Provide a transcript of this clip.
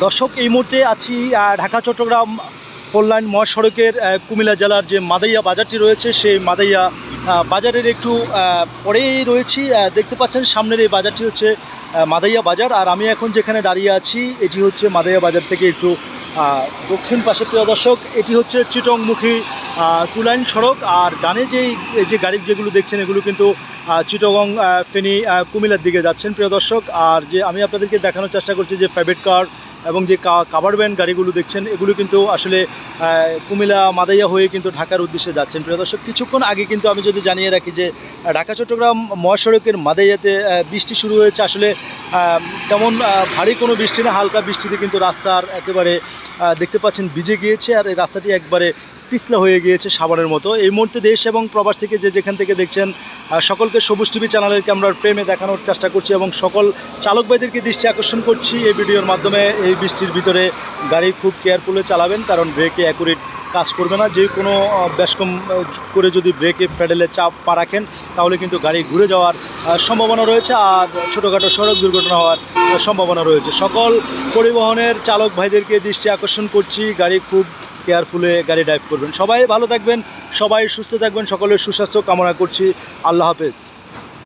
দর্শক, এই মুহূর্তে আছি ঢাকা চট্টগ্রাম ফোরলাইন মহাসড়কের কুমিল্লা জেলার যে মাদাইয়া বাজারটি রয়েছে সেই মাদাইয়া বাজারের একটু পরেই রয়েছি। দেখতে পাচ্ছেন সামনের এই বাজারটি হচ্ছে মাদাইয়া বাজার, আর আমি এখন যেখানে দাঁড়িয়ে আছি এটি হচ্ছে মাদাইয়া বাজার থেকে একটু দক্ষিণ পাশে। প্রিয় দর্শক, এটি হচ্ছে চিটংমুখী টুলাইন সড়ক, আর ডানে যে গাড়ি যেগুলো দেখছেন এগুলো কিন্তু চিটগং ফেনী কুমিল্লার দিকে যাচ্ছেন প্রিয় দর্শক। আর যে আমি আপনাদেরকে দেখানোর চেষ্টা করছি যে প্রাইভেট কার এবং যে কাভার ভ্যান গাড়িগুলো দেখছেন এগুলো কিন্তু আসলে কুমিল্লা মাদাইয়া হয়ে কিন্তু ঢাকার উদ্দেশ্যে যাচ্ছেন প্রিয় দর্শক। কিছুক্ষণ আগে কিন্তু আমি যদি জানিয়ে রাখি যে ঢাকা চট্টগ্রাম মহাসড়কের মাদাইয়াতে বৃষ্টি শুরু হয়েছে। আসলে তেমন ভারী কোনো বৃষ্টি না, হালকা বৃষ্টিতে কিন্তু রাস্তার একেবারে দেখতে পাচ্ছেন ভিজে গিয়েছে, আর এই রাস্তাটি একবারে পিছলা হয়ে গিয়েছে সাবানের মতো। এই মুহূর্তে দেশ এবং প্রবাস থেকে যেখান থেকে দেখছেন সকলকে সবুজ টিভি চ্যানেলের ক্যামেরার প্রেমে দেখানোর চেষ্টা করছি এবং সকল চালক ভাইদেরকে দৃষ্টি আকর্ষণ করছি এই ভিডিওর মাধ্যমে। এই বৃষ্টির ভিতরে গাড়ি খুব কেয়ারফুলে চালাবেন, কারণ ব্রেকে অ্যাকুরেট কাজ করবে না। যে কোনো ব্যাসকম করে যদি ব্রেকে প্যাডেলে চাপ পা রাখেন তাহলে কিন্তু গাড়ি ঘুরে যাওয়ার সম্ভাবনা রয়েছে, আর ছোটোখাটো সড়ক দুর্ঘটনা হওয়ার সম্ভাবনা রয়েছে। সকল পরিবহনের চালক ভাইদেরকে দৃষ্টি আকর্ষণ করছি, গাড়ি খুব কেয়ারফুলে গাড়ি ড্রাইভ করবেন। সবাই ভালো থাকবেন, সবাই সুস্থ থাকবেন, সকলের সুস্বাস্থ্য কামনা করছি। আল্লাহ হাফেজ।